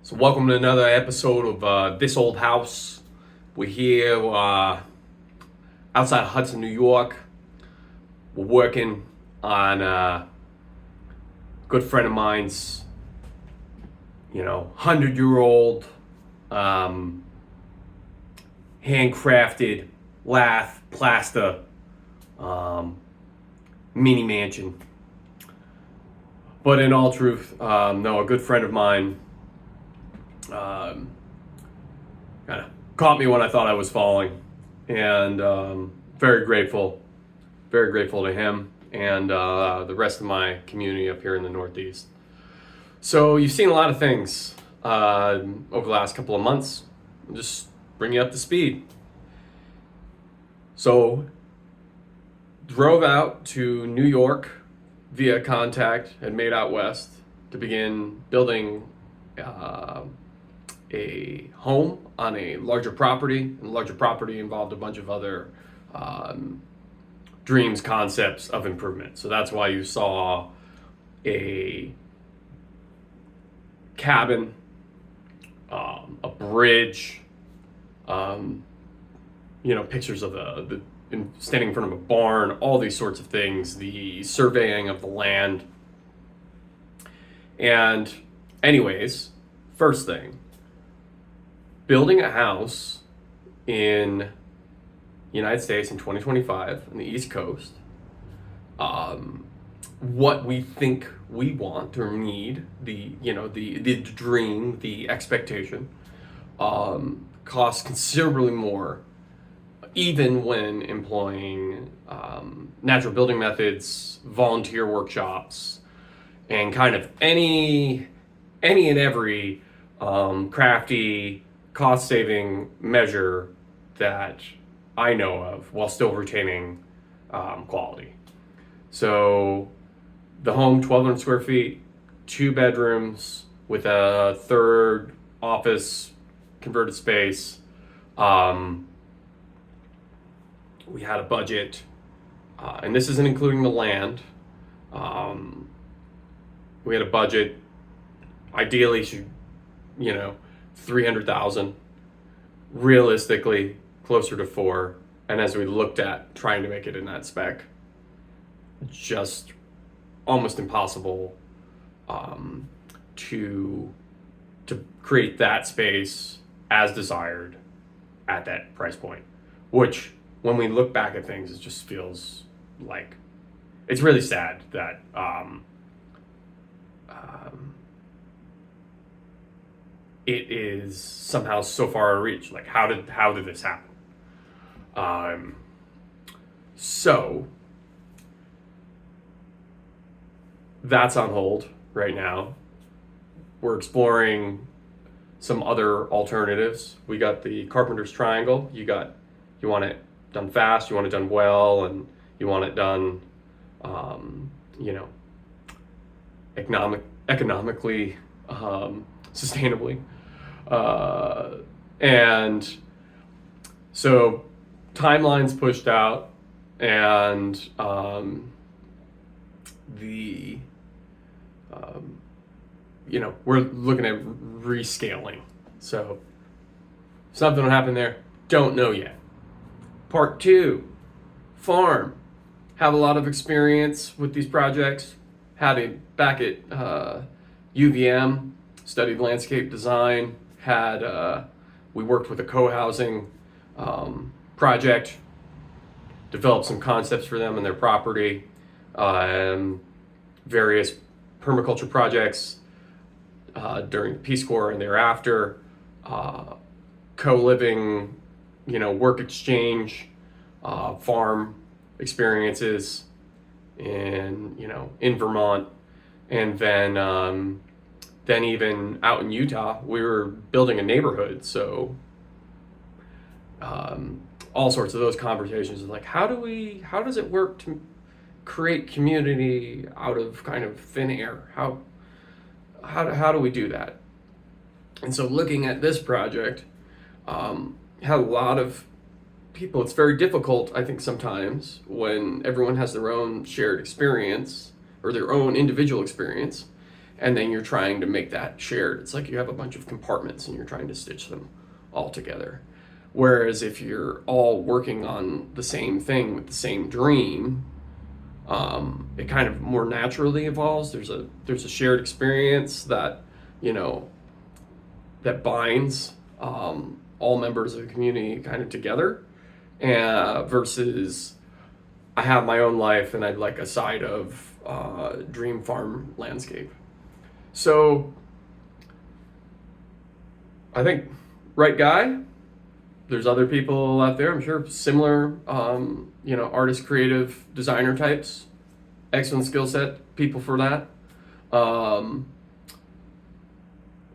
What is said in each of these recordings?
So welcome to another episode of This Old House. We're here outside of Hudson, New York. We're working on a good friend of mine's, 100-year-old handcrafted lath plaster mini mansion. But in all truth, no, a good friend of mine kind of caught me when I thought I was falling, and very grateful to him and the rest of my community up here in the Northeast. So you've seen a lot of things over the last couple of months. I'll just bring you up to speed. So drove out to New York via contact and made out west to begin building a home on a larger property, and the larger property involved a bunch of other dreams, concepts of improvement. So that's why you saw a cabin, a bridge, pictures of the standing in front of a barn, all these sorts of things, the surveying of the land. And anyways, first thing, building a house in the United States in 2025 on the East Coast, what we think we want or need, the dream, the expectation, costs considerably more, even when employing natural building methods, volunteer workshops, and kind of any and every crafty, cost-saving measure that I know of, while still retaining quality. So the home, 1,200 square feet, 2 bedrooms with a third office converted space. We had a budget, and this isn't including the land. We had a budget, ideally should, 300,000, realistically closer to 4. And as we looked at trying to make it in that spec, just almost impossible to create that space as desired at that price point, which when we look back at things, it just feels like it's really sad that it is somehow so far out of reach. Like, how did this happen? So that's on hold right now. We're exploring some other alternatives. We got the Carpenter's Triangle. You want it done fast, you want it done well, and you want it done, economically, sustainably. And so timelines pushed out, and we're looking at rescaling. So something will happen there. Don't know yet. Part 2, farm. Have a lot of experience with these projects. Had it back at UVM, studied landscape design. We worked with a co-housing project, developed some concepts for them and their property, various permaculture projects during Peace Corps and thereafter, co-living, work exchange, farm experiences in Vermont, and then even out in Utah, we were building a neighborhood. So all sorts of those conversations of like, how does it work to create community out of kind of thin air? How do we do that? And so looking at this project, had a lot of people. It's very difficult, I think, sometimes when everyone has their own shared experience or their own individual experience, and then you're trying to make that shared. It's like you have a bunch of compartments and you're trying to stitch them all together. Whereas if you're all working on the same thing with the same dream, it kind of more naturally evolves. There's a shared experience that, you know, that binds all members of the community kind of together, versus I have my own life and I'd like a side of dream farm landscape. So I think right guy. There's other people out there, I'm sure, similar, artist, creative, designer types, excellent skill set, people for that.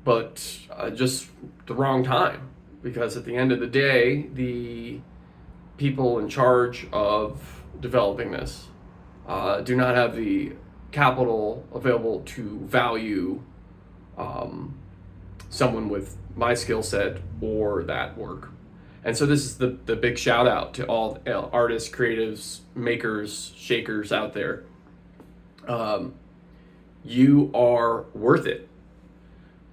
But just the wrong time, because at the end of the day, the people in charge of developing this do not have the capital available to value someone with my skill set or that work. And so this is the big shout out to all artists, creatives, makers, shakers out there. You are worth it.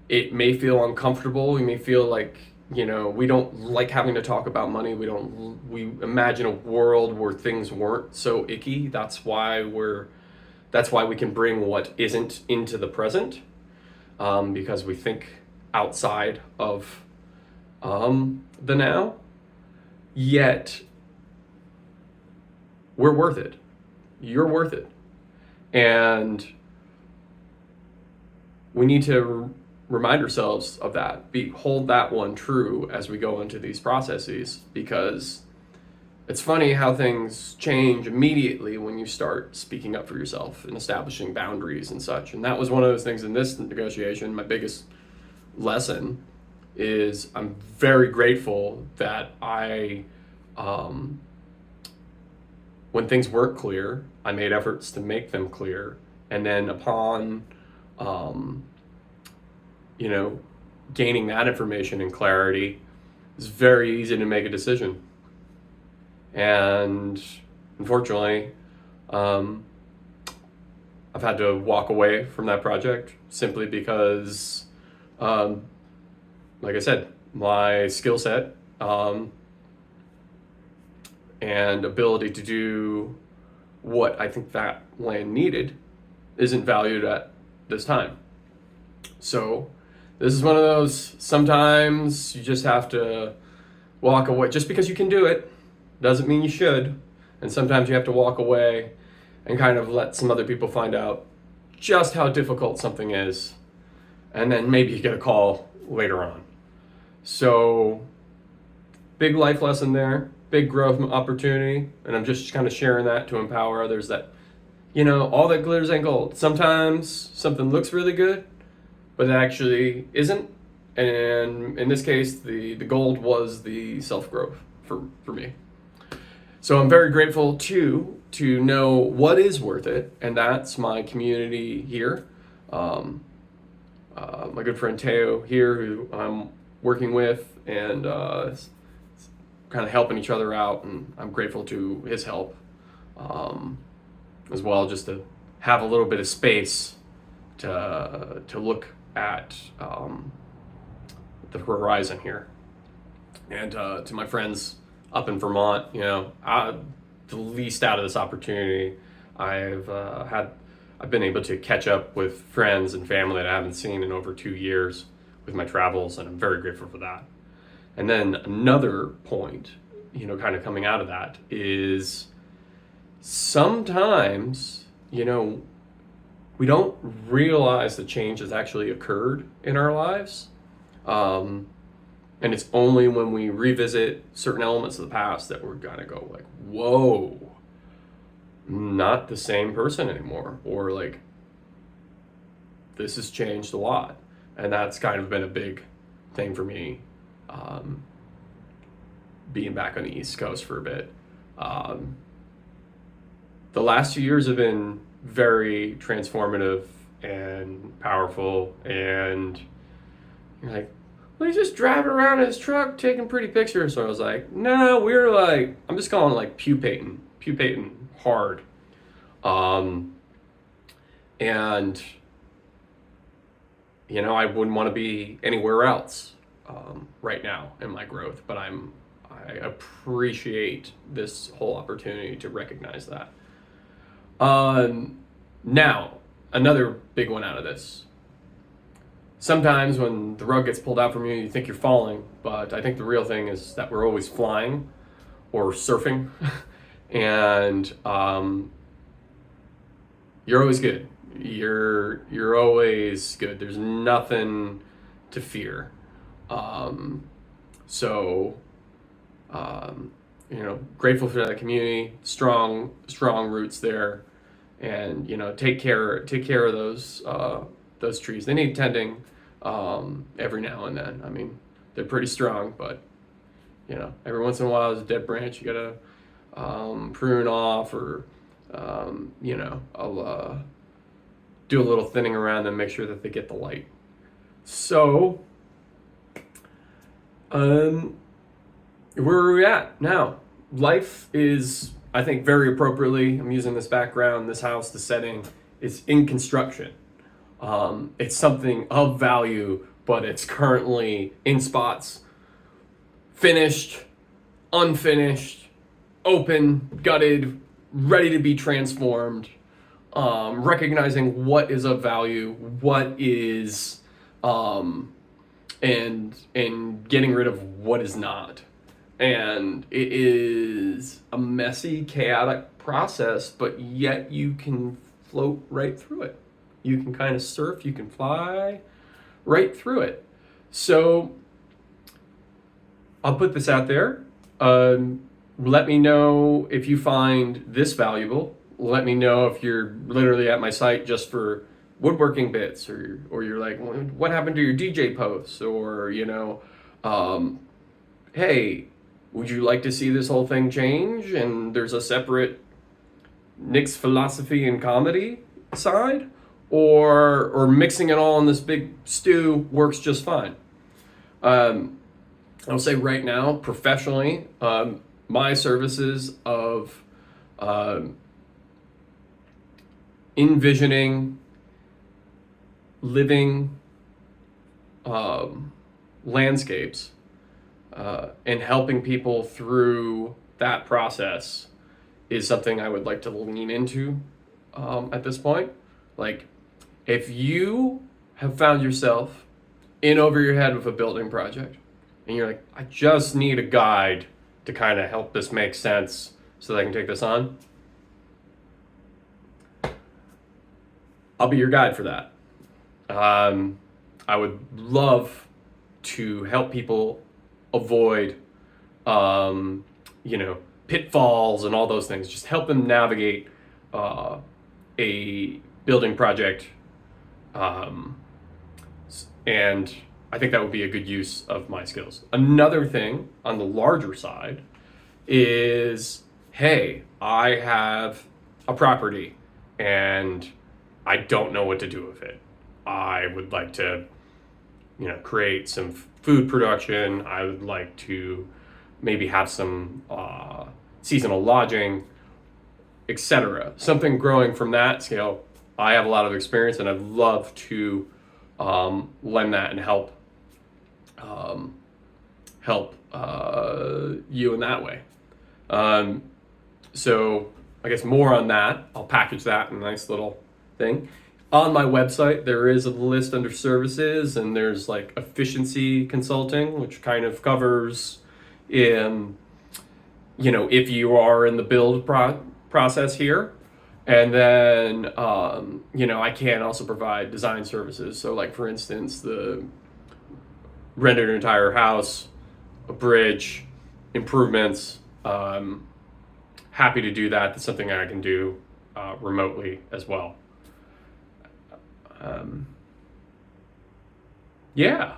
It may feel uncomfortable. You may feel like, we don't like having to talk about money. We imagine a world where things weren't so icky. That's why we can bring what isn't into the present, because we think outside of the now. Yet we're worth it. You're worth it. And we need to remind ourselves of that. Hold that one true as we go into these processes, because it's funny how things change immediately when you start speaking up for yourself and establishing boundaries and such. And that was one of those things in this negotiation. My biggest lesson is I'm very grateful that when things weren't clear, I made efforts to make them clear. And then upon, gaining that information and clarity, it's very easy to make a decision. And unfortunately, I've had to walk away from that project simply because, like I said, my skill set and ability to do what I think that land needed isn't valued at this time. So this is one of those, sometimes you just have to walk away. Just because you can do it doesn't mean you should. And sometimes you have to walk away and kind of let some other people find out just how difficult something is. And then maybe you get a call later on. So big life lesson there, big growth opportunity. And I'm just kind of sharing that to empower others that, all that glitters ain't gold. Sometimes something looks really good, but it actually isn't. And in this case, the gold was the self-growth for me. So I'm very grateful to know what is worth it, and that's my community here. My good friend Teo here, who I'm working with, and kind of helping each other out, and I'm grateful to his help as well, just to have a little bit of space to look at the horizon here. And to my friends up in Vermont, the least out of this opportunity, I've been able to catch up with friends and family that I haven't seen in over 2 years with my travels, and I'm very grateful for that. And then another point, kind of coming out of that is sometimes, we don't realize the change has actually occurred in our lives. And it's only when we revisit certain elements of the past that we're gonna go like, whoa, not the same person anymore. Or like, this has changed a lot. And that's kind of been a big thing for me, being back on the East Coast for a bit. The last 2 years have been very transformative and powerful, and you're like, well, he's just driving around in his truck taking pretty pictures. So I was like, no, we're like, I'm just calling it like pupating hard. And I wouldn't want to be anywhere else right now in my growth, but I appreciate this whole opportunity to recognize that. Now, another big one out of this. Sometimes when the rug gets pulled out from you, you think you're falling, but I think the real thing is that we're always flying or surfing, and you're always good. You're always good. There's nothing to fear. So grateful for that community, strong roots there, and take care of those trees. They need tending every now and then. I mean, they're pretty strong, but every once in a while, there's a dead branch you gotta prune off, or I'll do a little thinning around them, make sure that they get the light. So, where are we at now? Life is, I think, very appropriately, I'm using this background, this house, the setting, is in construction. It's something of value, but it's currently in spots, finished, unfinished, open, gutted, ready to be transformed. Recognizing what is of value, what is, and getting rid of what is not. And it is a messy, chaotic process, but yet you can float right through it. You can kind of surf, you can fly right through it. So I'll put this out there. Let me know if you find this valuable. Let me know if you're literally at my site just for woodworking bits, or you're like, what happened to your DJ posts? Or, hey, would you like to see this whole thing change? And there's a separate Nick's philosophy and comedy side, or mixing it all in this big stew works just fine. I'll say right now, professionally, my services of envisioning, living landscapes, and helping people through that process is something I would like to lean into at this point. Like, if you have found yourself in over your head with a building project, and you're like, I just need a guide to kind of help this make sense so that I can take this on, I'll be your guide for that. I would love to help people avoid, pitfalls and all those things. Just help them navigate a building project, and I think that would be a good use of my skills. Another thing on the larger side is, hey, I have a property and I don't know what to do with it. I would like to, create some food production. I would like to maybe have some seasonal lodging, etc. Something growing from that scale. I have a lot of experience, and I'd love to lend that and help you in that way. So I guess more on that. I'll package that in a nice little thing. On my website, there is a list under services, and there's like efficiency consulting, which kind of covers if you are in the build process here. And then, I can also provide design services. So like, for instance, render an entire house, a bridge, improvements. Happy to do that. That's something I can do remotely as well. Yeah.